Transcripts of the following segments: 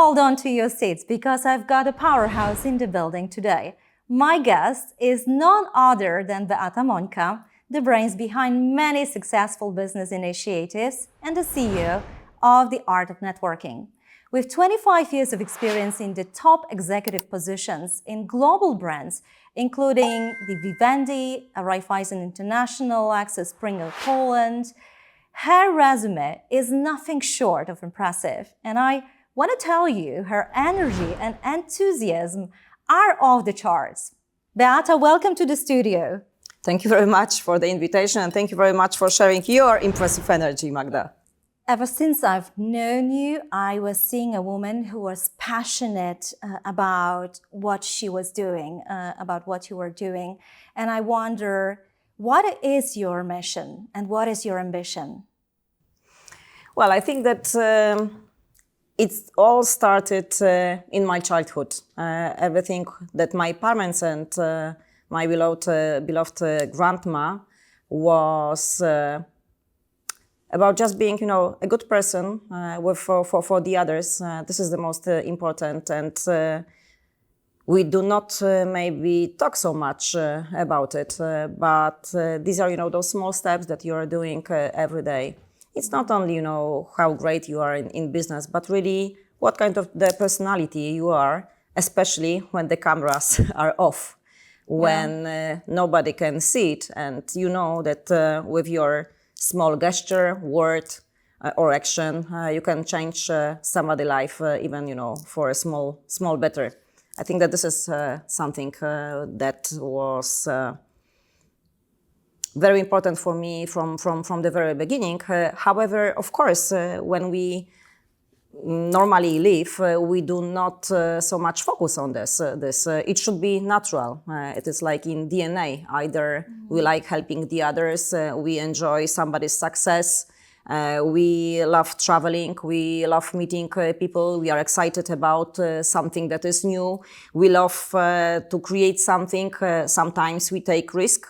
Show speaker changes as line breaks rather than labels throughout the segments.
hold on to your seats because I've got a powerhouse in the building today. My guest is none other than Beata Mońka, the brains behind many successful business initiatives and the CEO of The Art of Networking. With 25 years of experience in the top executive positions in global brands, including the Vivendi, Raiffeisen International, Axel Springer Poland, her resume is nothing short of impressive. And I want to tell you, her energy and enthusiasm are off the charts. Beata, welcome to the studio.
Thank you very much for the invitation, and thank you very much for sharing your impressive energy, Magda.
Ever since I've known you, I was seeing a woman who was passionate about what she was doing, about what you were doing. And I wonder, what is your mission and what is your ambition?
Well, I think that it all started in my childhood. Everything that my parents and my beloved grandma was about just being, a good person for the others. This is the most important, and we do not maybe talk so much about it. But these are, those small steps that you are doing every day. It's not only, how great you are in business, but really what kind of the personality you are, especially when the cameras are off, when nobody can see it, and you know that with your small gesture, word, or action, you can change somebody's life, even, for a small better. I think that this is something that was very important for me from the very beginning. However, of course, when we normally live, we do not so much focus on this. It should be natural. It is like in DNA. Either we like helping the others, we enjoy somebody's success, we love traveling, we love meeting people, we are excited about something that is new, we love to create something. Sometimes we take risk.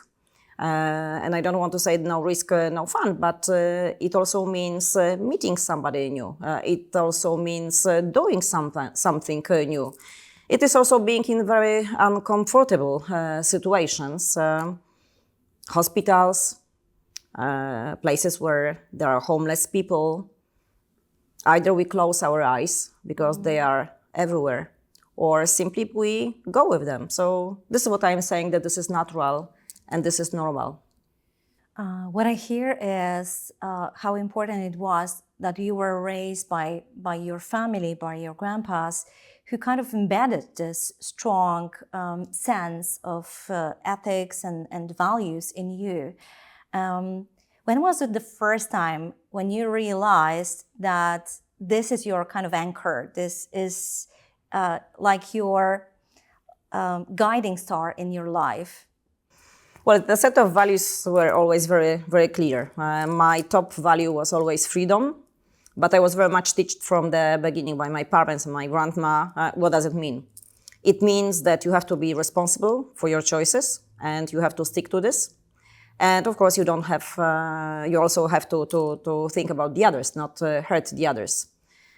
And I don't want to say no risk, no fun, but it also means meeting somebody new. It also means doing something new. It is also being in very uncomfortable situations, hospitals, places where there are homeless people. Either we close our eyes because they are everywhere, or simply we go with them. So this is what I'm saying, that this is natural. And this is normal.
What I hear is how important it was that you were raised by your family, by your grandpas, who kind of embedded this strong sense of ethics and values in you. When was it the first time when you realized that this is your kind of anchor? This is like your guiding star in your life?
Well, the set of values were always very, very clear. My top value was always freedom, but I was very much taught from the beginning by my parents and my grandma. What does it mean? It means that you have to be responsible for your choices and you have to stick to this. And of course, you also have to think about the others, not hurt the others.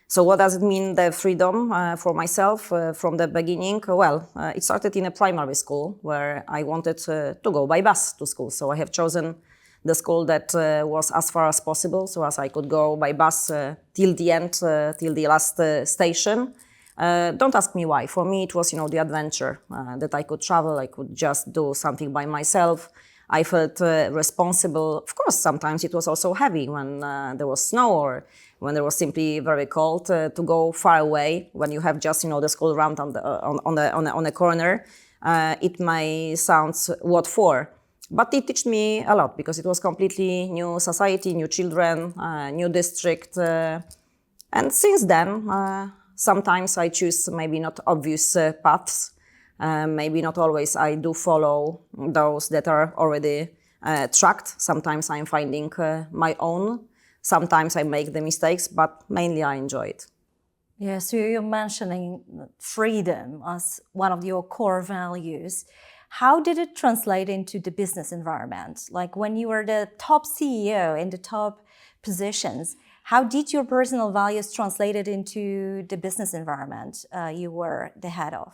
So what does it mean, the freedom for myself from the beginning? Well, it started in a primary school where I wanted to go by bus to school. So I have chosen the school that was as far as possible, so as I could go by bus till the end, till the last station. Don't ask me why. For me, it was, the adventure that I could travel. I could just do something by myself. I felt responsible. Of course, sometimes it was also heavy when there was snow or when there was simply very cold to go far away. When you have just, the school around on a corner, it may sound what for. But it taught me a lot because it was completely new society, new children, new district. And since then, sometimes I choose maybe not obvious paths. Maybe not always I do follow those that are already tracked. Sometimes I'm finding my own. Sometimes I make the mistakes, but mainly I enjoy it.
Yes, so you're mentioning freedom as one of your core values. How did it translate into the business environment? Like when you were the top CEO in the top positions, How did your personal values translate into the business environment you were the head of?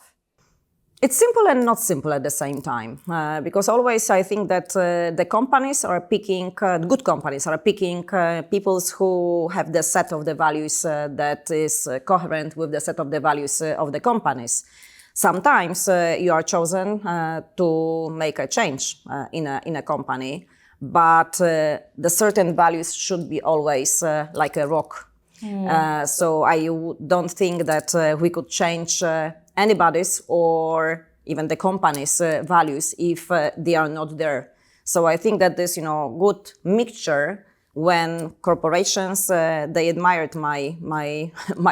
It's simple and not simple at the same time, because always I think that the companies are picking, good companies are picking people who have the set of the values that is coherent with the set of the values of the companies. Sometimes you are chosen to make a change in a company, but the certain values should be always like a rock. So I don't think that we could change anybody's or even the company's values if they are not there. So I think that this, good mixture when corporations, they admired my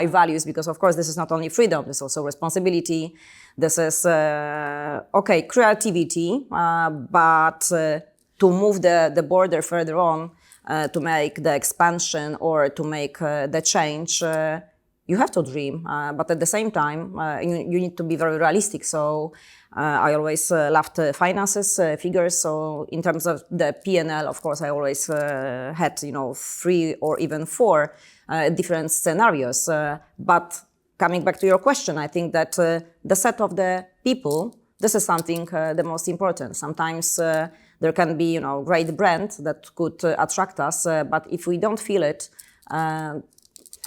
values, because of course this is not only freedom, this is also responsibility, this is, creativity, but to move the border further on, to make the expansion or to make the change, you have to dream, but at the same time, you need to be very realistic. So I always loved finances, figures. So in terms of the P&L, of course, I always had, 3 or even 4 different scenarios. But coming back to your question, I think that the set of the people, this is something the most important. Sometimes there can be, great brand that could attract us, but if we don't feel it,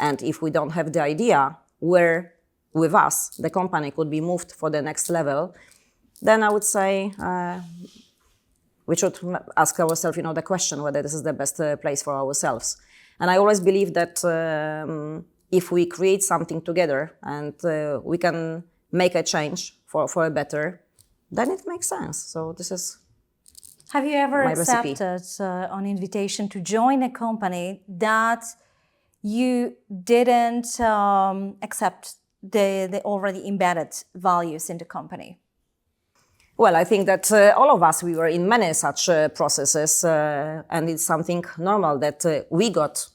and if we don't have the idea where with us the company could be moved for the next level, then I would say we should ask ourselves, the question whether this is the best place for ourselves. And I always believe that if we create something together and we can make a change for a better, then it makes sense. So this is.
Have you ever
my
accepted an invitation to join a company that you didn't accept the already embedded values in the company?
Well, I think that all of us, we were in many such processes, and it's something normal that we got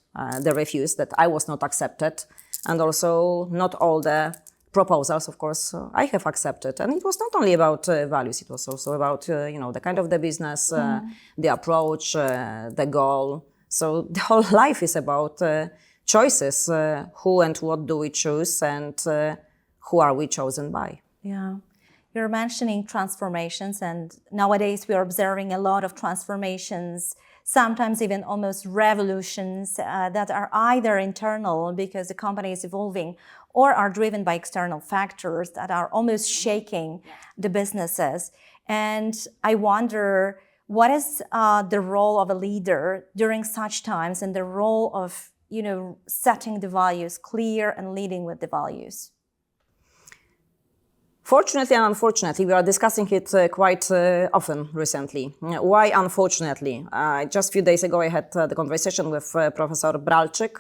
the refuse, that I was not accepted, and also not all the proposals, of course, I have accepted. And it was not only about values, it was also about, the kind of the business, the approach, the goal. So the whole life is about choices, who and what do we choose, and who are we chosen by.
Yeah. You're mentioning transformations, and nowadays we are observing a lot of transformations, sometimes even almost revolutions that are either internal because the company is evolving, or are driven by external factors that are almost shaking the businesses. And I wonder, what is the role of a leader during such times, and the role of setting the values clear and leading with the values?
Fortunately and unfortunately, we are discussing it quite often recently. Why unfortunately? Just a few days ago, I had the conversation with Professor Bralczyk,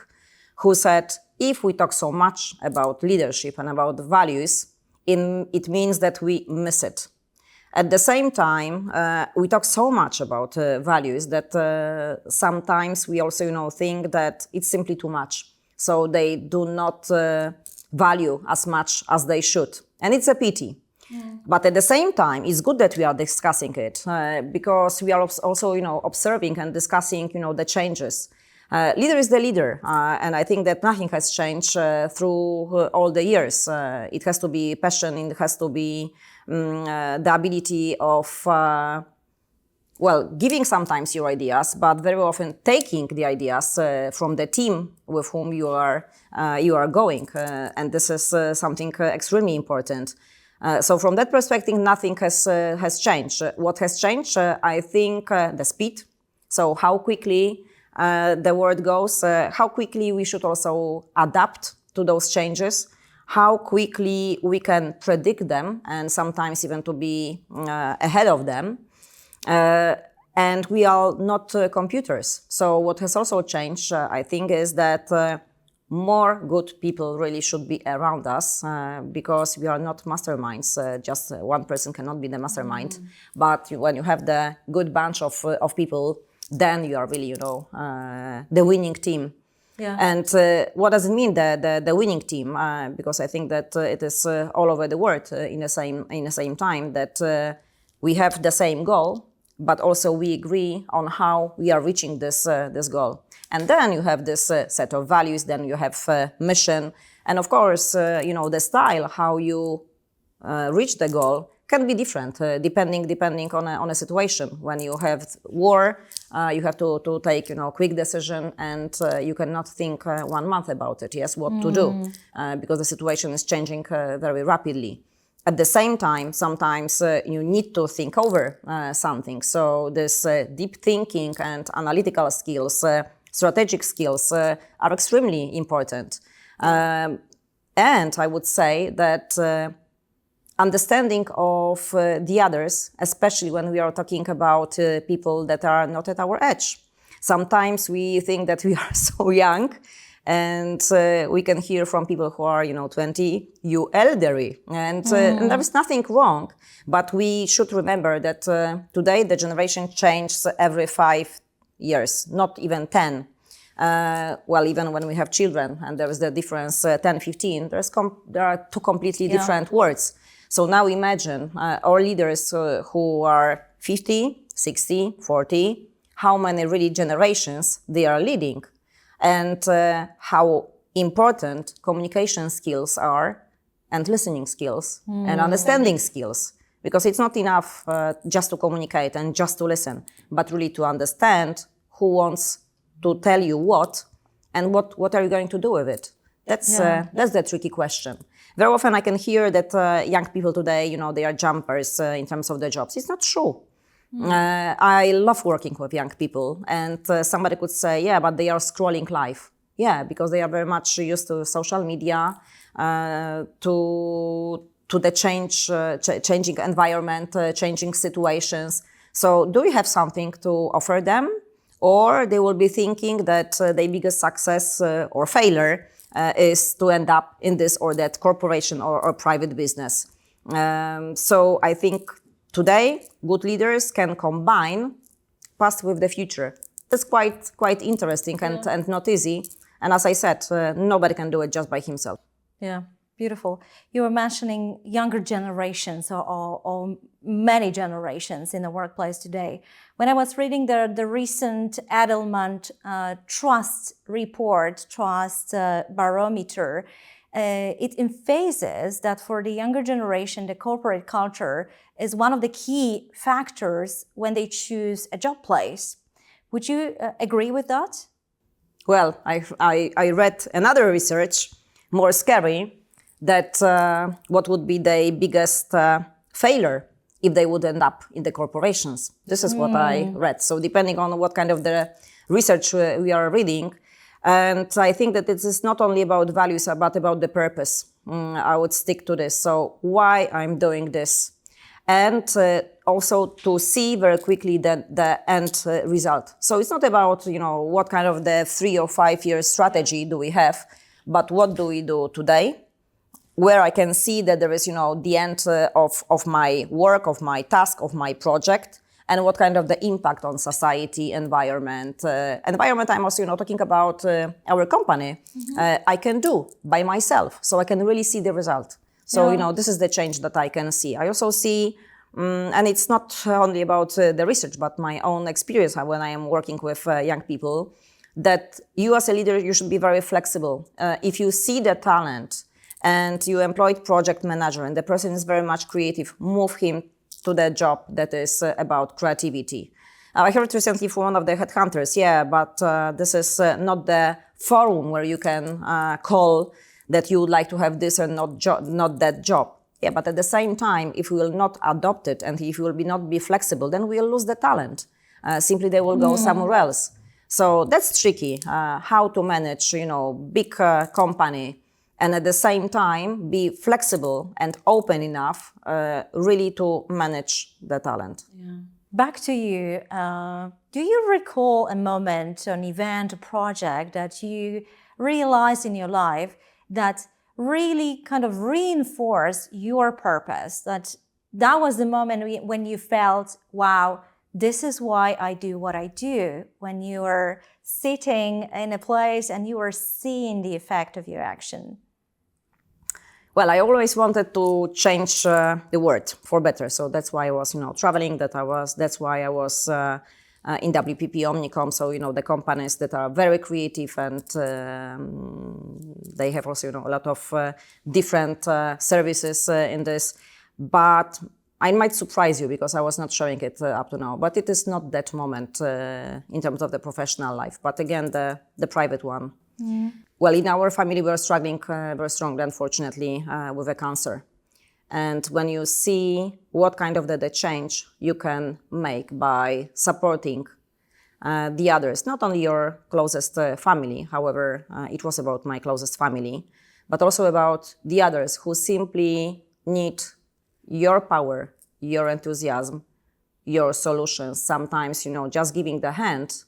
who said, if we talk so much about leadership and about values, it means that we miss it. At the same time, we talk so much about values that sometimes we also think that it's simply too much. So they do not value as much as they should. And it's a pity. But at the same time, it's good that we are discussing it because we are also, observing and discussing, the changes. Leader is the leader, and I think that nothing has changed through all the years. It has to be passion, it has to be the ability of, giving sometimes your ideas, but very often taking the ideas from the team with whom you are going, and this is something extremely important. So from that perspective, nothing has changed. What has changed, I think, the speed. So how quickly the world goes, how quickly we should also adapt to those changes, how quickly we can predict them, and sometimes even to be ahead of them. And we are not computers. So what has also changed, I think, is that more good people really should be around us because we are not masterminds. Just one person cannot be the mastermind. But when you have the good bunch of people, then you are really, the winning team.
Yeah.
And what does it mean, the winning team? Because I think that it is all over the world in the same time that we have the same goal, but also we agree on how we are reaching this goal. And then you have this set of values, then you have mission, and of course, the style, how you reach the goal can be different depending on a situation. When you have war, you have to take quick decision, and you cannot think 1 month about it. Yes, what to do because the situation is changing very rapidly. At the same time, sometimes you need to think over something. So this deep thinking and analytical skills, strategic skills are extremely important. And I would say that understanding of the others, especially when we are talking about people that are not at our age. Sometimes we think that we are so young, and we can hear from people who are, 20, you elderly, and there is nothing wrong. But we should remember that today the generation changes every 5 years, not even 10. Even when we have children, and there is the difference 10, 15, there are two completely different words. So now imagine our leaders who are 50, 60, 40, how many really generations they are leading, and how important communication skills are, and listening skills, and understanding skills. Because it's not enough just to communicate and just to listen, but really to understand who wants to tell you what, and what are you going to do with it. That's the tricky question. Very often I can hear that young people today, they are jumpers in terms of their jobs. It's not true. I love working with young people, and somebody could say, yeah, but they are scrolling live. Yeah, because they are very much used to social media, to the changing environment, changing situations. So do we have something to offer them? Or they will be thinking that their biggest success or failure is to end up in this or that corporation or private business. So I think today good leaders can combine past with the future. That's quite interesting and not easy. And as I said, nobody can do it just by himself.
Yeah, beautiful. You were mentioning younger generations or many generations in the workplace today. When I was reading the recent Edelman Trust Report, Trust Barometer, it emphasizes that for the younger generation, the corporate culture is one of the key factors when they choose a job place. Would you agree with that?
Well, I read another research, more scary, that what would be the biggest failure if they would end up in the corporations. This is what I read. So depending on what kind of the research we are reading, and I think that it is not only about values, but about the purpose. I would stick to this. So why I'm doing this? And also to see very quickly the end result. So it's not about, what kind of the 3 or 5 year strategy do we have, but what do we do today, where I can see that there is, the end of my work, of my task, of my project, and what kind of the impact on society, environment. Environment, I'm also, talking about our company. I can do by myself, so I can really see the result. So, this is the change that I can see. I also see, and it's not only about the research, but my own experience when I am working with young people, that you as a leader, you should be very flexible. If you see the talent and you employed project manager and the person is very much creative, move him to the job that is about creativity. I heard recently from one of the headhunters, but this is not the forum where you can call that you would like to have this or not that job. Yeah, but at the same time, if we will not adopt it and if we will not be flexible, then we'll lose the talent. Simply they will go somewhere else. So that's tricky, how to manage, big company and at the same time be flexible and open enough really to manage the talent.
Yeah. Back to you. Do you recall a moment, an event, a project that you realized in your life that really kind of reinforced your purpose? That was the moment when you felt, wow, this is why I do what I do. When you were sitting in a place and you were seeing the effect of your action.
Well, I always wanted to change the world for better. So that's why I was, traveling. That's why I was in WPP, Omnicom. So, the companies that are very creative and they have also, a lot of different services in this. But I might surprise you because I was not showing it up to now. But it is not that moment in terms of the professional life. But again, the private one. Mm. Well, in our family, we were struggling very strongly, unfortunately, with a cancer. And when you see what kind of the change you can make by supporting the others, not only your closest family, however, it was about my closest family, but also about the others who simply need your power, your enthusiasm, your solutions. Sometimes, just giving the hand.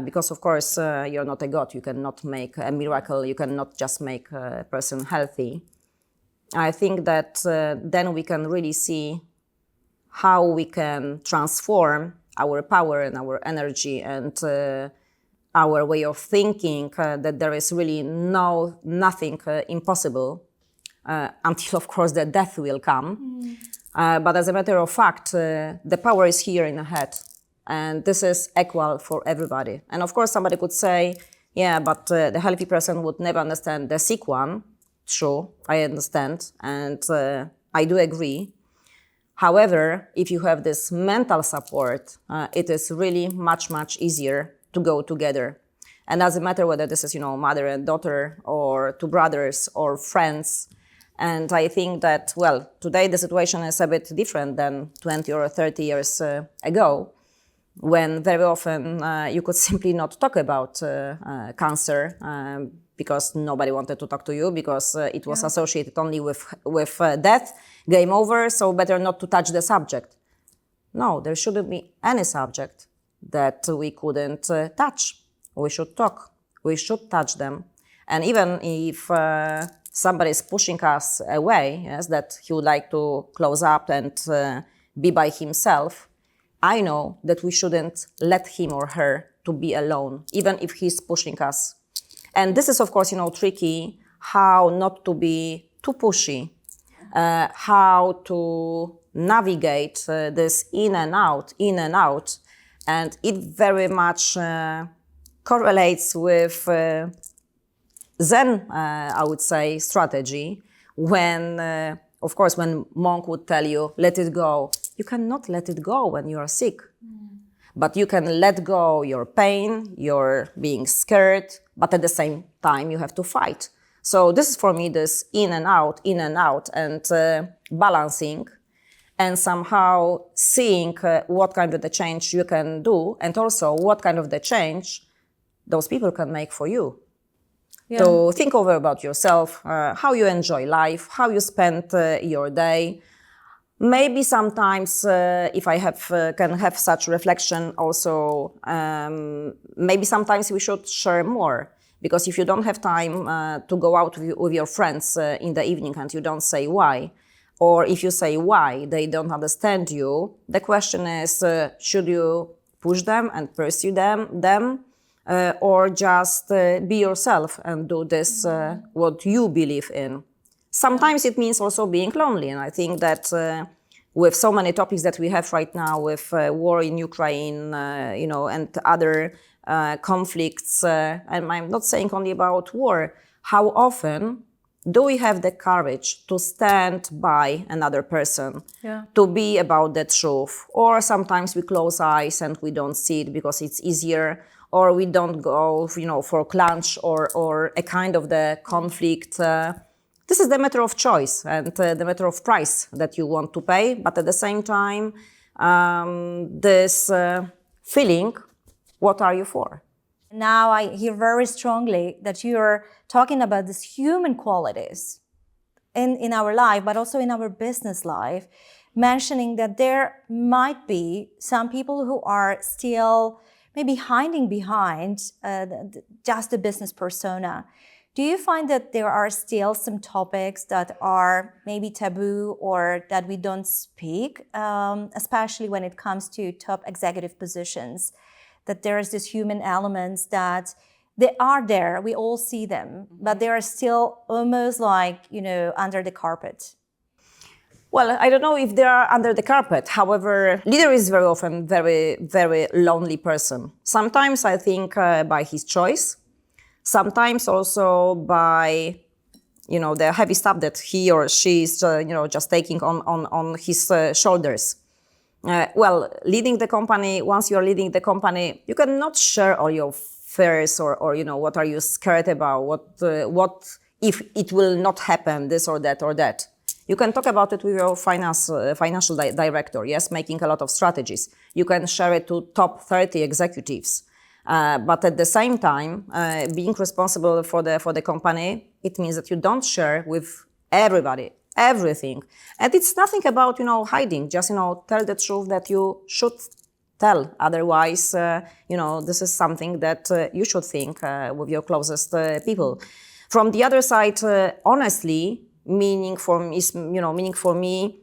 Because, of course, you're not a god. You cannot make a miracle. You cannot just make a person healthy. I think that then we can really see how we can transform our power and our energy and our way of thinking, that there is really nothing impossible until, of course, the death will come. But as a matter of fact, the power is here in the head. And this is equal for everybody. And of course, somebody could say, yeah, but the healthy person would never understand the sick one. True, I understand. And I do agree. However, if you have this mental support, it is really much, much easier to go together. And doesn't matter whether this is, mother and daughter or two brothers or friends. And I think that, well, today the situation is a bit different than 20 or 30 years ago, when very often you could simply not talk about cancer because nobody wanted to talk to you, because it was associated only with death, game over, so better not to touch the subject. No, there shouldn't be any subject that we couldn't touch. We should talk. We should touch them. And even if somebody is pushing us away, yes, that he would like to close up and be by himself, I know that we shouldn't let him or her to be alone, even if he's pushing us. And this is, of course, tricky, how not to be too pushy, how to navigate this in and out. And it very much correlates with Zen, I would say, strategy, when, of course, when monk would tell you, let it go. You cannot let it go when you are sick. But you can let go your pain, your being scared, but at the same time you have to fight. So this is for me this in and out, and balancing, and somehow seeing what kind of the change you can do, and also what kind of the change those people can make for you. Yeah. To think over about yourself, how you enjoy life, how you spend your day. Maybe sometimes, if I can have such reflection also, maybe sometimes we should share more. Because if you don't have time to go out with your friends in the evening and you don't say why, or if you say why, they don't understand you, the question is, should you push them and pursue them or just be yourself and do this, what you believe in? Sometimes it means also being lonely, and I think that with so many topics that we have right now, with war in Ukraine, and other conflicts, and I'm not saying only about war, how often do we have the courage to stand by another person, to be about the truth? Or sometimes we close eyes and we don't see it because it's easier, or we don't go, for lunch or a kind of the conflict. This is the matter of choice and the matter of price that you want to pay. But at the same time, this feeling, what are you for?
Now I hear very strongly that you're talking about these human qualities in our life, but also in our business life, mentioning that there might be some people who are still maybe hiding behind just the business persona. Do you find that there are still some topics that are maybe taboo or that we don't speak, especially when it comes to top executive positions, that there is this human elements that they are there, we all see them, but they are still almost like, under the carpet.
Well, I don't know if they are under the carpet. However, leader is very often very, very lonely person. Sometimes I think by his choice, sometimes also by, the heavy stuff that he or she is, just taking on his shoulders. Leading the company, once you're leading the company, you cannot share all your fears or what are you scared about, what if it will not happen, this or that or that. You can talk about it with your financial director, yes, making a lot of strategies. You can share it to top 30 executives. But at the same time, being responsible for the company, it means that you don't share with everybody, everything. And it's nothing about, hiding, just, tell the truth that you should tell. Otherwise, this is something that you should think with your closest people. From the other side, honestly, meaning for me,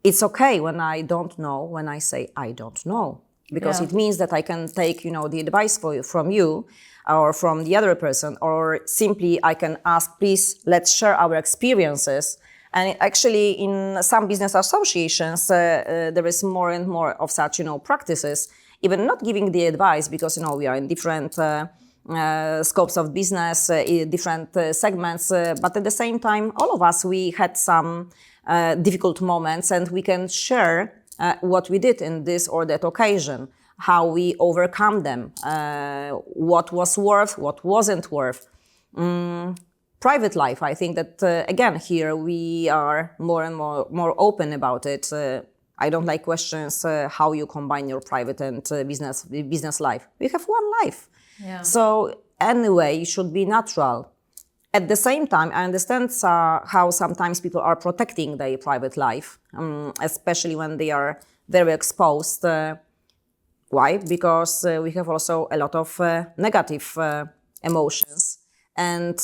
it's okay when I don't know, when I say I don't know, because it means that I can take, the advice from you or from the other person, or simply I can ask, please, let's share our experiences. And actually, in some business associations, there is more and more of such, practices, even not giving the advice, because, we are in different scopes of business, different segments, but at the same time, all of us, we had some difficult moments, and we can share what we did in this or that occasion, how we overcome them, what was worth, what wasn't worth. Private life, I think that, again, here we are more and more open about it. I don't like questions how you combine your private and business life. We have one life. Yeah. So anyway, it should be natural. At the same time, I understand how sometimes people are protecting their private life, especially when they are very exposed. Why? Because we have also a lot of negative emotions, and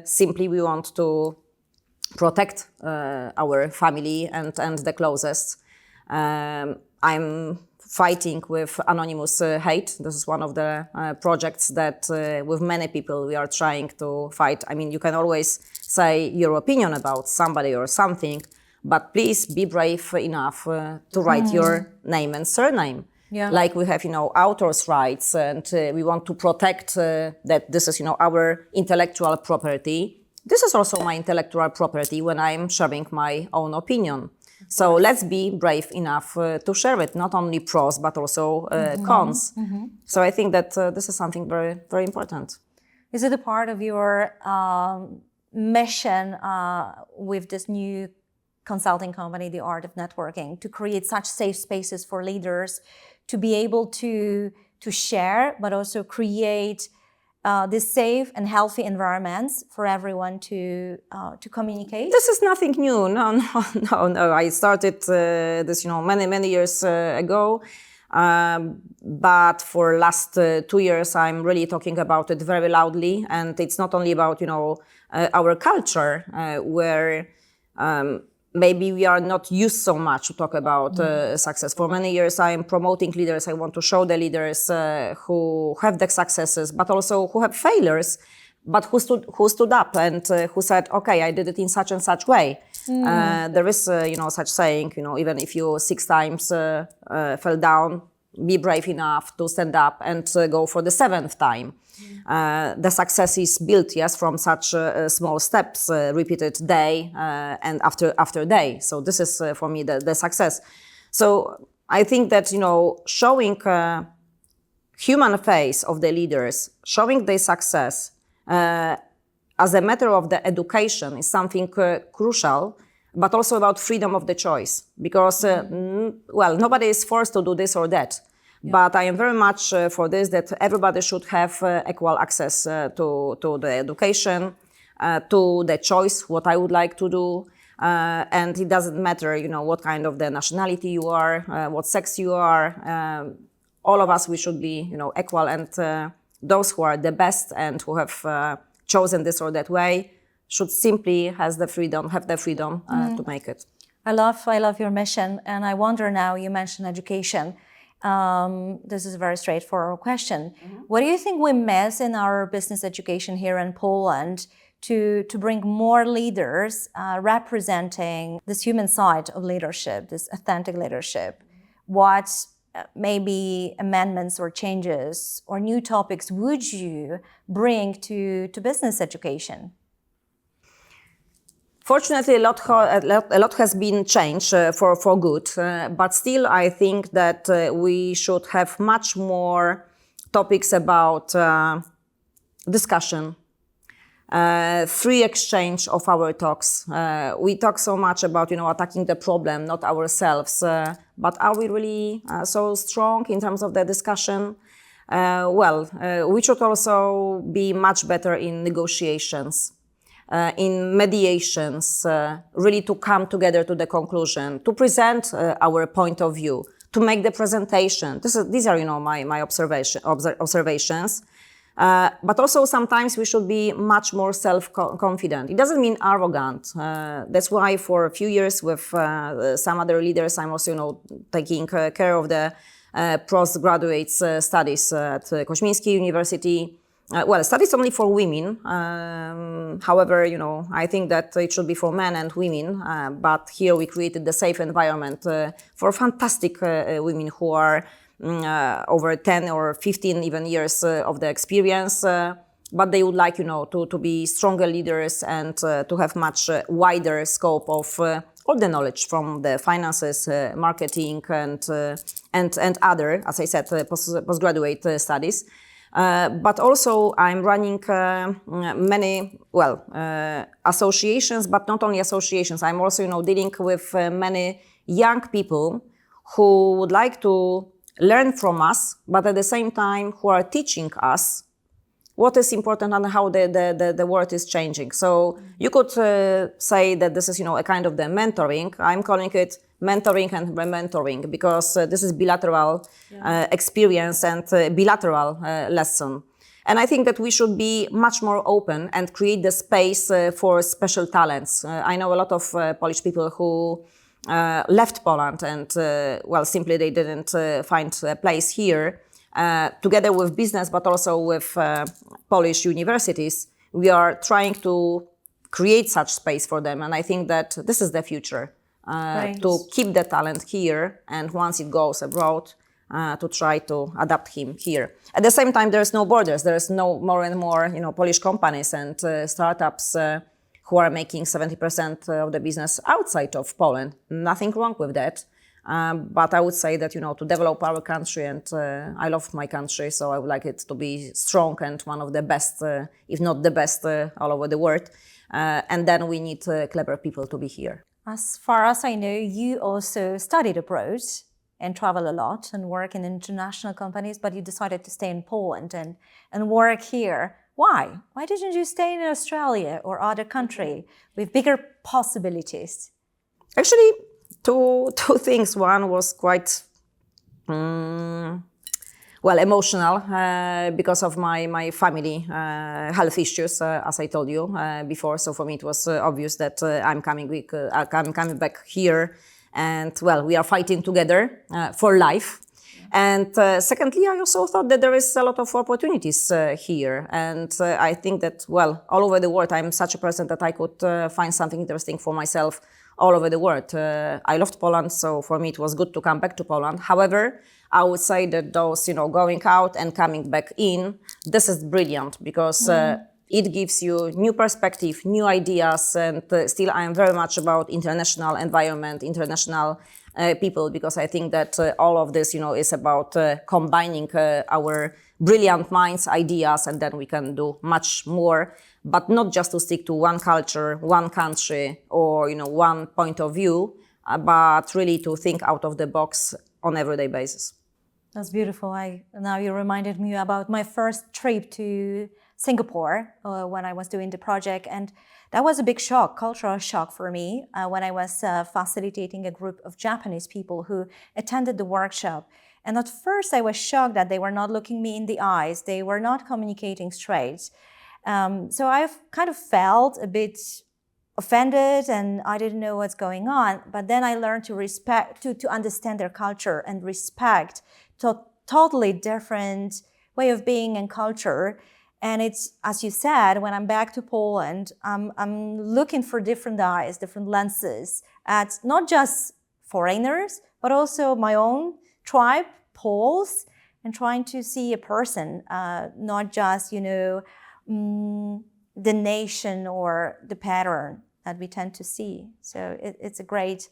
simply we want to protect our family and the closest. I'm fighting with anonymous hate. This is one of the projects that with many people we are trying to fight. I mean, you can always say your opinion about somebody or something, but please be brave enough to write your name and surname. Yeah. Like we have, authors' rights, and we want to protect that this is, our intellectual property. This is also my intellectual property when I'm sharing my own opinion. So let's be brave enough to share it, not only pros, but also cons. Mm-hmm. So I think that this is something very, very important.
Is it a part of your mission with this new consulting company, The Art of Networking, to create such safe spaces for leaders to be able to share, but also create these safe and healthy environments for everyone to communicate?
This is nothing new. No. I started this, many years ago. But for last 2 years, I'm really talking about it very loudly. And it's not only about, our culture, where maybe we are not used so much to talk about success. For many years, I am promoting leaders. I want to show the leaders who have the successes, but also who have failures, but who stood up and who said, okay, I did it in such and such way. There is, such saying, even if you 6 times fell down, be brave enough to stand up and go for the 7th time. The success is built, yes, from such small steps, repeated day and after day. So this is for me the success. So I think that, showing human face of the leaders, showing their success as a matter of the education is something crucial, but also about freedom of the choice. Because, nobody is forced to do this or that. Yeah. But I am very much for this, that everybody should have equal access to the education, to the choice, what I would like to do. And it doesn't matter, what kind of the nationality you are, what sex you are. All of us, we should be, equal. And those who are the best and who have chosen this or that way should simply have the freedom to make it.
I love your mission. And I wonder now, you mentioned education. This is a very straightforward question. What do you think we miss in our business education here in Poland to bring more leaders representing this human side of leadership, this authentic leadership? What maybe amendments or changes or new topics would you bring to business education?
Fortunately, a lot has been changed for good, but still I think that we should have much more topics about discussion, free exchange of our talks. We talk so much about, attacking the problem, not ourselves, but are we really so strong in terms of the discussion? We should also be much better in negotiations. In mediations, really to come together to the conclusion, to present our point of view, to make the presentation. These are, my observations. But also sometimes we should be much more self-confident. It doesn't mean arrogant. That's why for a few years with some other leaders, I'm also, taking care of the postgraduate studies at Koźmiński University. Studies only for women. However, I think that it should be for men and women. But here we created the safe environment for fantastic women who are over 10 or 15 even years of the experience. But they would like, to be stronger leaders and to have much wider scope of all the knowledge from the finances, marketing, and other, as I said, postgraduate studies. But also I'm running many, associations, but not only associations. I'm also, dealing with many young people who would like to learn from us, but at the same time who are teaching us what is important and how the world is changing. So you could say that this is, a kind of the mentoring. I'm calling it mentoring and re-mentoring because this is bilateral experience and bilateral lesson. And I think that we should be much more open and create the space for special talents. I know a lot of Polish people who left Poland and, simply they didn't find a place here. Together with business, but also with Polish universities, we are trying to create such space for them. And I think that this is the future. To keep the talent here, and once it goes abroad, to try to adapt him here. At the same time, there's no borders. There's no more and more, Polish companies and startups who are making 70% of the business outside of Poland. Nothing wrong with that. But I would say that, to develop our country, and I love my country, so I would like it to be strong and one of the best, if not the best, all over the world. And then we need clever people to be here.
As far as I know, you also studied abroad and travel a lot and work in international companies, but you decided to stay in Poland and work here. Why? Why didn't you stay in Australia or other country with bigger possibilities?
Actually, two things. One was quite emotional because of my family health issues, as I told you before. So for me, it was obvious that I'm coming back here, and we are fighting together for life. And secondly, I also thought that there is a lot of opportunities here, and I think that all over the world, I'm such a person that I could find something interesting for myself all over the world. I loved Poland, so for me it was good to come back to Poland. However, I would say that those, going out and coming back in, this is brilliant because it gives you new perspective, new ideas, and still I am very much about international environment, international people, because I think that all of this, is about combining our brilliant minds, ideas, and then we can do much more, but not just to stick to one culture, one country, or, one point of view, but really to think out of the box on everyday basis.
That's beautiful. Now you reminded me about my first trip to Singapore when I was doing the project, and that was a big shock, cultural shock for me when I was facilitating a group of Japanese people who attended the workshop. And at first I was shocked that they were not looking me in the eyes. They were not communicating straight. So I've kind of felt a bit offended and I didn't know what's going on. But then I learned to respect, to understand their culture and respect totally different way of being and culture. And it's, as you said, when I'm back to Poland, I'm looking for different eyes, different lenses at not just foreigners, but also my own tribe, Poles, and trying to see a person, not just, the nation or the pattern that we tend to see. So it's a great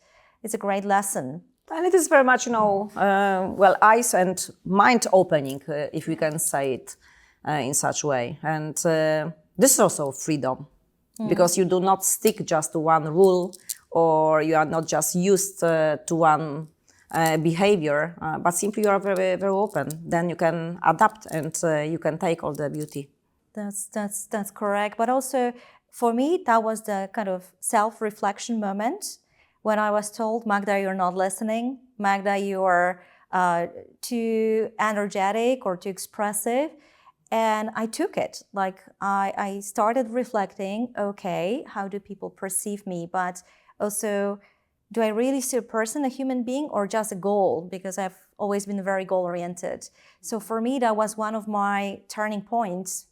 lesson.
And it is very much, eyes and mind opening, if we can say it in such way. And this is also freedom, because you do not stick just to one rule, or you are not just used to one behavior, but simply you are very, very open. Then you can adapt and you can take all the beauty.
That's correct. But also, for me, that was the kind of self-reflection moment when I was told, Magda, you're not listening. Magda, you are too energetic or too expressive. And I took it. Like, I started reflecting, okay, how do people perceive me? But also, do I really see a person, a human being, or just a goal? Because I've always been very goal-oriented. So for me, that was one of my turning points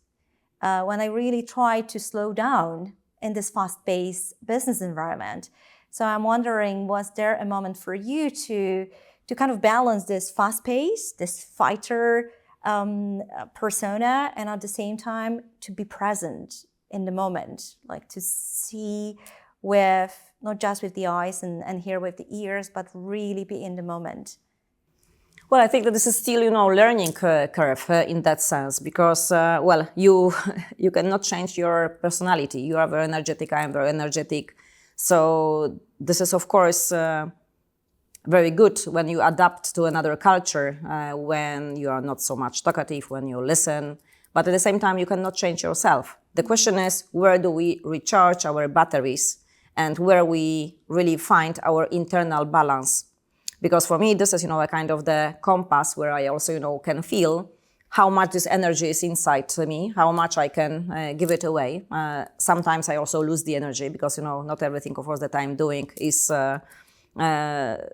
when I really tried to slow down in this fast-paced business environment. So I'm wondering, was there a moment for you to kind of balance this fast pace, this fighter persona, and at the same time to be present in the moment, like to see with, not just with the eyes and hear with the ears, but really be in the moment?
Well, I think that this is still, learning curve in that sense, because, you cannot change your personality. You are very energetic, I am very energetic. So this is, of course, very good when you adapt to another culture, when you are not so much talkative, when you listen. But at the same time, you cannot change yourself. The question is, where do we recharge our batteries and where we really find our internal balance? Because for me, this is, a kind of the compass where I also, can feel how much this energy is inside me, how much I can give it away. Sometimes I also lose the energy because, not everything, of course, that I'm doing is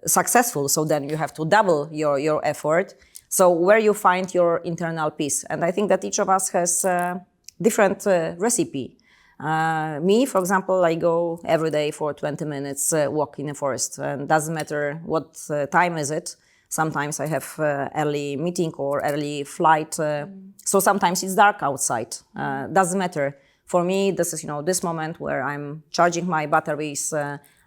successful. So then you have to double your effort. So where you find your internal peace. And I think that each of us has a different recipe. Me, for example, I go every day for 20 minutes walk in the forest. And doesn't matter what time is it. Sometimes I have early meeting or early flight. So sometimes it's dark outside. Doesn't matter. For me, this is, this moment where I'm charging my batteries.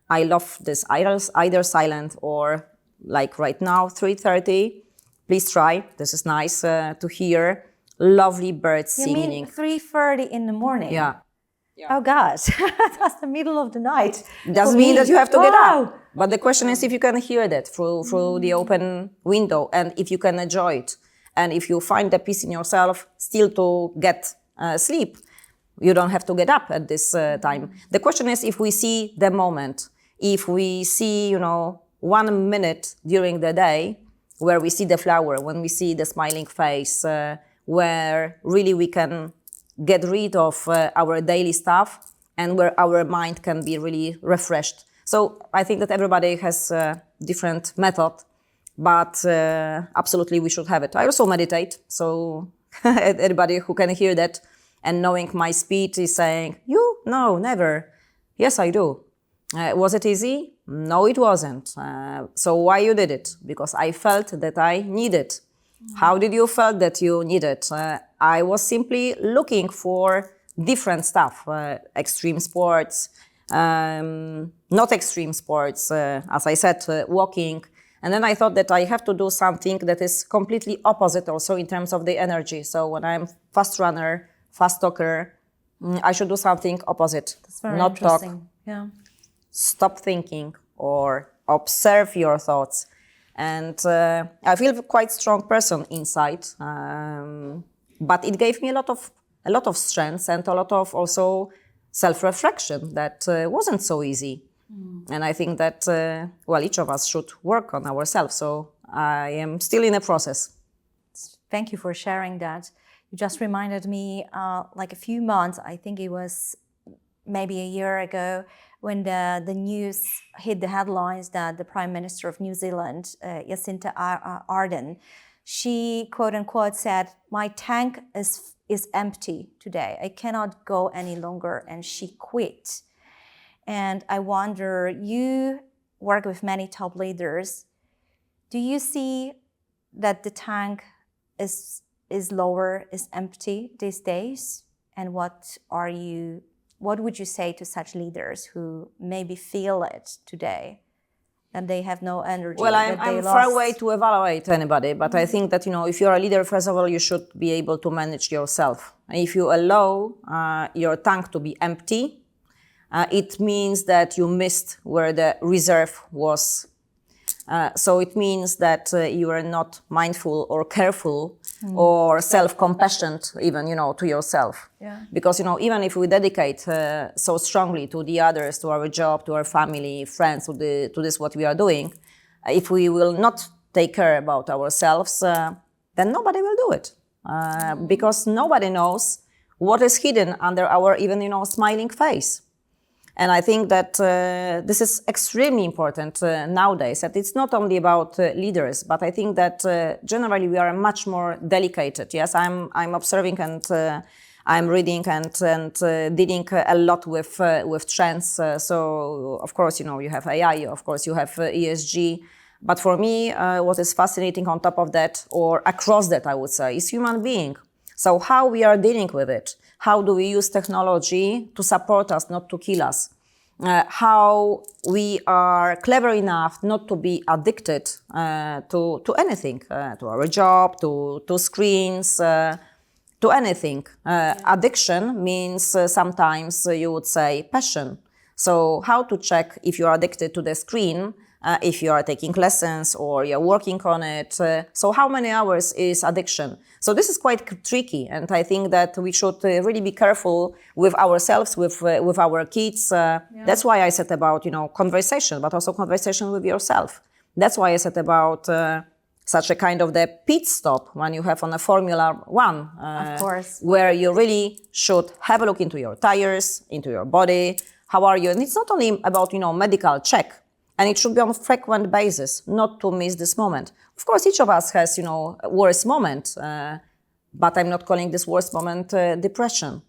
I love this either silent or like right now, 3:30. Please try. This is nice to hear. Lovely birds singing.
You mean 3:30 in the morning?
Yeah.
Oh gosh, that's the middle of the night.
Doesn't mean that you have to get up. But the question is if you can hear that through the open window and if you can enjoy it. And if you find the peace in yourself still to get sleep, you don't have to get up at this time. The question is if we see the moment, if we see, 1 minute during the day where we see the flower, when we see the smiling face, where really we can get rid of our daily stuff and where our mind can be really refreshed. So I think that everybody has a different method, but absolutely we should have it. I also meditate, so everybody who can hear that and knowing my speed is saying, you? No, never. Yes, I do. Was it easy? No, it wasn't. So why you did it? Because I felt that I need it. How did you feel that you need it? I was simply looking for different stuff, extreme sports, not extreme sports, as I said, walking. And then I thought that I have to do something that is completely opposite also in terms of the energy. So when I'm fast runner, fast talker, I should do something opposite.
That's very
not
interesting.
Talk.
Yeah.
Stop thinking or observe your thoughts. And I feel quite strong person inside, but it gave me a lot of strength and a lot of also self-reflection that wasn't so easy. And I think that each of us should work on ourselves. So I am still in a process.
Thank you for sharing that. You just reminded me, like a few months, I think it was maybe a year ago, when the news hit the headlines that the Prime Minister of New Zealand, Jacinda Ardern, She, quote unquote, said, "My tank is empty today. I cannot go any longer," and she quit. And I wonder, you work with many top leaders. Do you see that the tank is lower, is empty these days? And what would you say to such leaders who maybe feel it today, and they have no energy?
Well, I'm far away to evaluate anybody, but I think that, if you're a leader, first of all, you should be able to manage yourself. If you allow your tank to be empty, it means that you missed where the reserve was. So it means that you are not mindful or careful or self-compassionate even, to yourself.
Yeah.
Because, even if we dedicate so strongly to the others, to our job, to our family, friends, to this what we are doing, if we will not take care about ourselves, then nobody will do it. Because nobody knows what is hidden under our even, smiling face. And I think that this is extremely important nowadays. That it's not only about leaders, but I think that generally we are much more delicate. Yes, I'm observing and I'm reading and dealing a lot with trends. So of course, you have AI, of course you have ESG. But for me, what is fascinating on top of that, or across that, I would say, is human being. So how we are dealing with it. How do we use technology to support us, not to kill us? How we are clever enough not to be addicted to anything, to our job, to screens, to anything. Addiction means sometimes you would say passion. So how to check if you are addicted to the screen, if you are taking lessons or you're working on it. So how many hours is addiction? So this is quite tricky, and I think that we should really be careful with ourselves, with our kids. That's why I said about, conversation, but also conversation with yourself. That's why I said about such a kind of the pit stop when you have on a Formula One.
Of course.
Where you really should have a look into your tires, into your body. How are you? And it's not only about, medical check. And it should be on a frequent basis, not to miss this moment. Of course, each of us has, a worst moment, but I'm not calling this worst moment depression.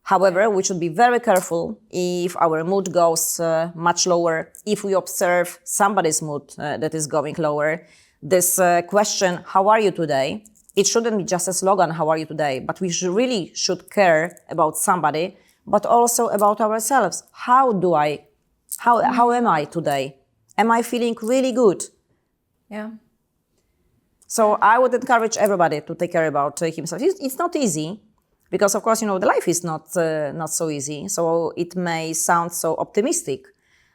However, we should be very careful if our mood goes much lower, if we observe somebody's mood that is going lower. This question, how are you today? It shouldn't be just a slogan, how are you today? But we really should care about somebody, but also about ourselves. How am I today? Am I feeling really good?
Yeah.
So I would encourage everybody to take care about himself. It's not easy because, of course, the life is not so easy. So it may sound so optimistic,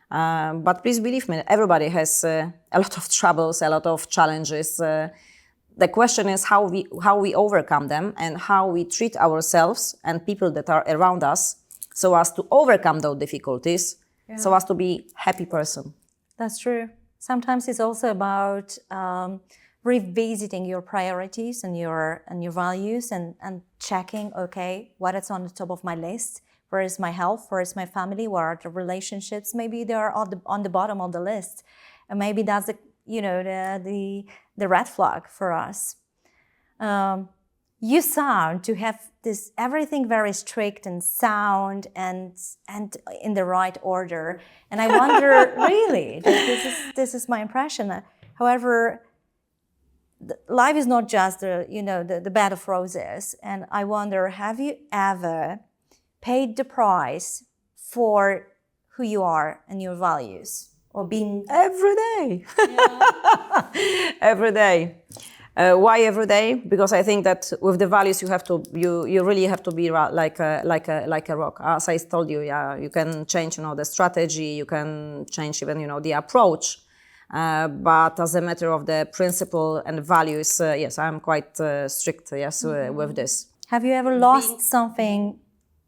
but please believe me, everybody has a lot of troubles, a lot of challenges. The question is how we overcome them and how we treat ourselves and people that are around us so as to overcome those difficulties. Yeah. So as to be a happy person.
That's true. Sometimes it's also about revisiting your priorities and your values and checking, okay, what is on the top of my list? Where is my health? Where is my family? Where are the relationships? Maybe they are on the bottom of the list, and maybe that's the red flag for us. You sound to have this everything very strict and sound and in the right order, and I wonder really this is my impression. However, life is not just the bed of roses, and I wonder, have you ever paid the price for who you are and your values, or been
every day? Yeah. Every day. Why every day? Because I think that with the values you really have to be like a rock. As I told you, you can change the strategy, you can change even the approach, but as a matter of the principle and values, yes, I'm quite strict. Yes, with this.
Have you ever lost something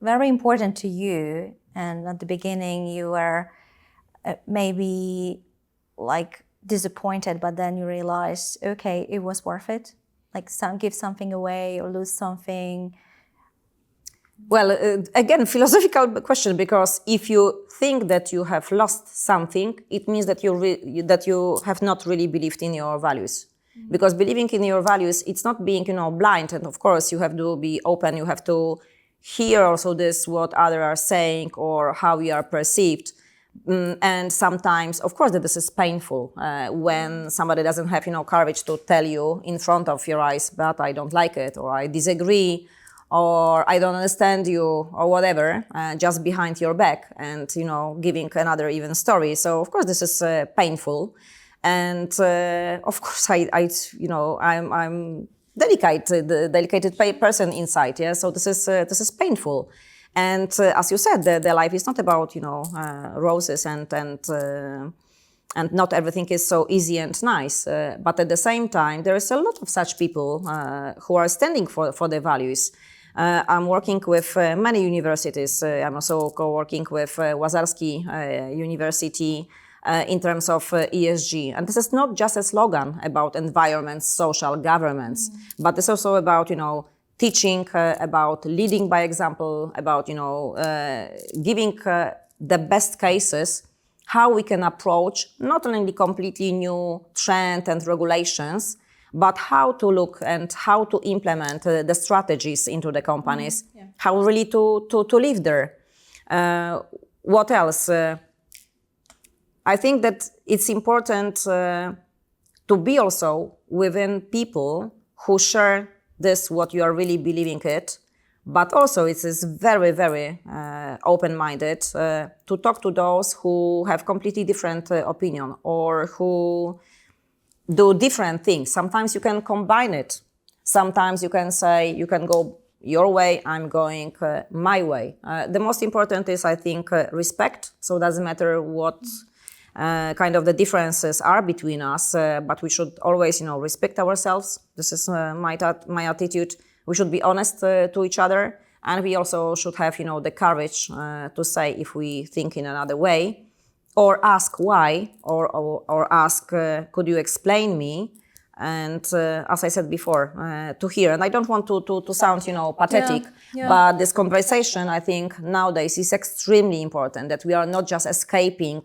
very important to you, and at the beginning you were maybe disappointed, but then you realized, okay, it was worth it? Give something away or lose something?
Well, again, philosophical question, because if you think that you have lost something, it means that you have not really believed in your values. Because believing in your values, it's not being, blind. And of course, you have to be open. You have to hear also this, what others are saying or how you are perceived. And sometimes, of course, that this is painful when somebody doesn't have, courage to tell you in front of your eyes, but I don't like it, or I disagree, or I don't understand you, or whatever, just behind your back, and giving another even story. So of course, this is painful, and of course, I'm delicate person inside. Yeah, so this is painful. And as you said, the life is not about roses and not everything is so easy and nice. But at the same time, there is a lot of such people who are standing for their values. I'm working with many universities. I'm also co-working with Łazarski University in terms of ESG. And this is not just a slogan about environment, social governance, but it's also about teaching, about leading by example, about giving the best cases, how we can approach not only completely new trend and regulations, but how to look and how to implement the strategies into the companies, how really to live there. What else? I think that it's important to be also within people who share this, what you are really believing it, but also it is very, very open-minded to talk to those who have completely different opinion or who do different things. Sometimes you can combine it. Sometimes you can say, you can go your way, I'm going my way. The most important is, I think, respect. So it doesn't matter what kind of the differences are between us, but we should always, respect ourselves. This is my attitude. We should be honest to each other, and we also should have, the courage to say if we think in another way, or ask why, or ask, could you explain me? And as I said before, to hear. And I don't want to sound, pathetic, but this conversation, I think nowadays is extremely important, that we are not just escaping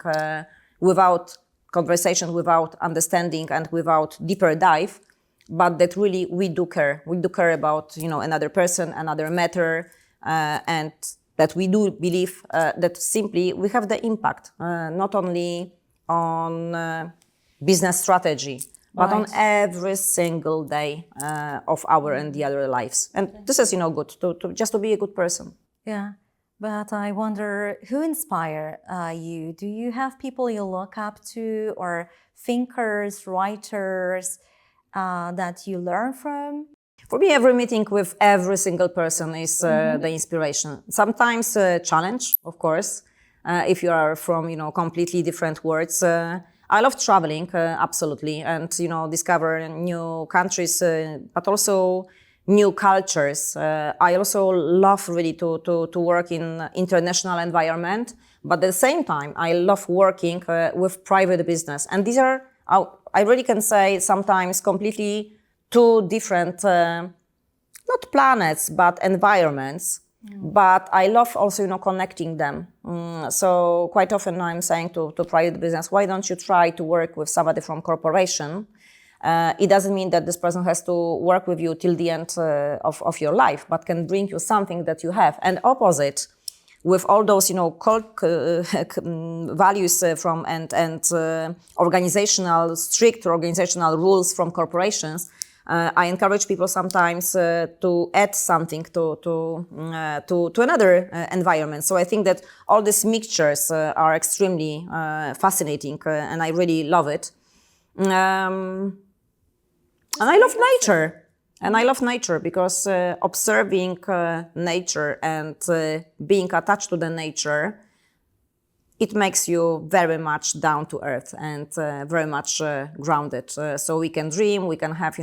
without conversation, without understanding, and without deeper dive, but that really we do care. We do care about another person, another matter, and that we do believe that simply we have the impact not only on business strategy, but on every single day of our and the other lives. And this is good to just to be a good person.
Yeah. But I wonder, who inspire you? Do you have people you look up to, or thinkers, writers that you learn from?
For me, every meeting with every single person is the inspiration. Sometimes challenge, of course, if you are from completely different worlds. I love traveling, absolutely, and discover new countries, but also new cultures. I also love really to work in international environment, but at the same time, I love working with private business. And these are, I really can say, sometimes completely two different, not planets, but environments. But I love also, connecting them. So quite often I'm saying to private business, why don't you try to work with somebody from corporation? It doesn't mean that this person has to work with you till the end of your life, but can bring you something that you have. And opposite, with all those, values from and strict organizational rules from corporations, I encourage people sometimes to add something to another environment. So I think that all these mixtures are extremely fascinating, and I really love it. And I love nature. And I love nature because observing nature and being attached to the nature, it makes you very much down to earth and very much grounded. So we can dream, we can have,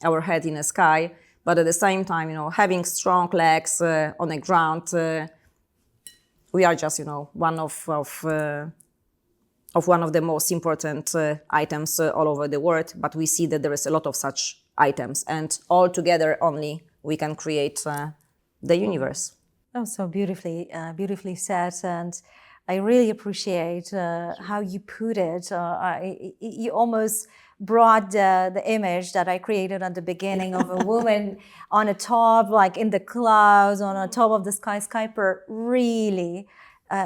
our head in the sky, but at the same time, having strong legs on the ground, we are just, one of one of the most important items all over the world, but we see that there is a lot of such items, and all together only we can create the universe.
Oh, so beautifully said, and I really appreciate how you put it. You almost brought the image that I created at the beginning of a woman on a top, like in the clouds, on a top of the skyscraper, really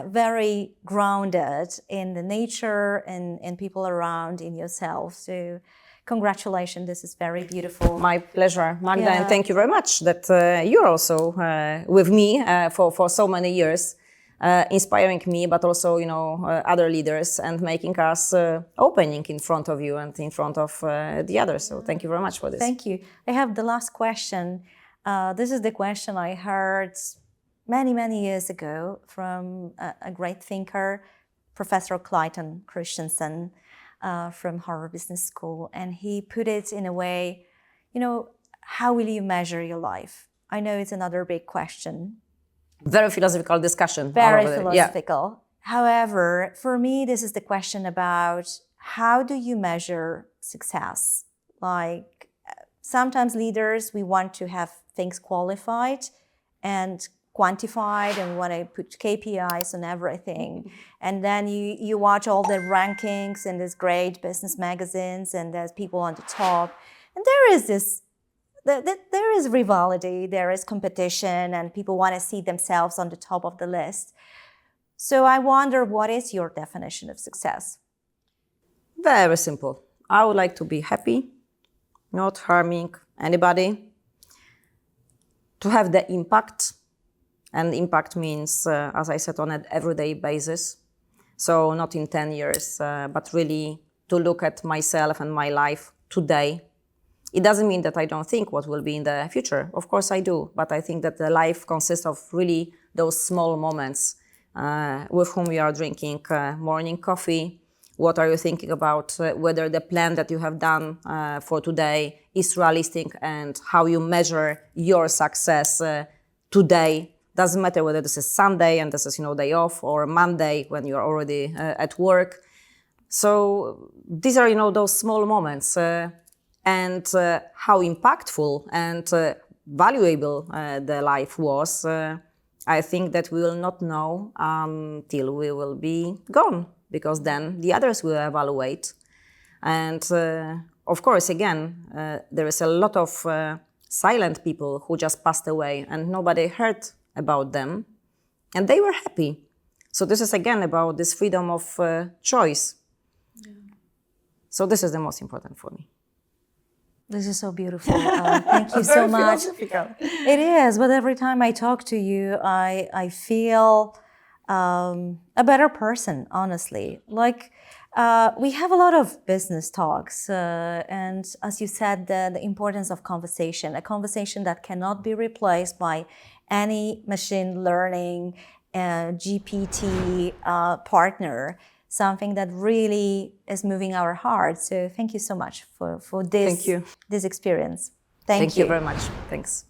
very grounded in the nature and people around, in yourself. So congratulations, this is very beautiful.
My pleasure, Magda, and thank you very much that you're also with me for so many years, inspiring me, but also, you know, other leaders, and making us opening in front of you and in front of the others. So thank you very much for this.
Thank you. I have the last question. This is the question I heard many years ago from a great thinker, Professor Clayton Christensen, from Harvard Business School, and he put it in a way, you know, how will you measure your life? I know it's another big question.
Very philosophical discussion.
Very philosophical. Yeah. However, for me, this is the question about how do you measure success? Like sometimes leaders, we want to have things qualified and quantified and want to put KPIs on everything. And then you watch all the rankings in these great business magazines, and there's people on the top. And there is rivalry, there is competition, and people want to see themselves on the top of the list. So I wonder, what is your definition of success?
Very simple. I would like to be happy, not harming anybody, to have the impact. And impact means, as I said, on an everyday basis. So not in 10 years, but really to look at myself and my life today. It doesn't mean that I don't think what will be in the future. Of course I do, but I think that the life consists of really those small moments. With whom you are drinking morning coffee, what are you thinking about, whether the plan that you have done for today is realistic, and how you measure your success today. Doesn't matter whether this is Sunday and this is, you know, day off, or Monday when you're already at work. So these are, you know, those small moments, and how impactful and valuable the life was. I think that we will not know until we will be gone, because then the others will evaluate. And of course, again, there is a lot of silent people who just passed away and nobody heard about them, and they were happy. So this is again about this freedom of choice. Yeah. So this is the most important for me.
This is so beautiful. Thank you so much. It is, but every time I talk to you, I feel a better person, honestly. Like, we have a lot of business talks, and as you said, the importance of conversation, a conversation that cannot be replaced by any machine learning GPT partner, something that really is moving our hearts. So thank you so much for this, this experience. Thank you
very much. Thanks.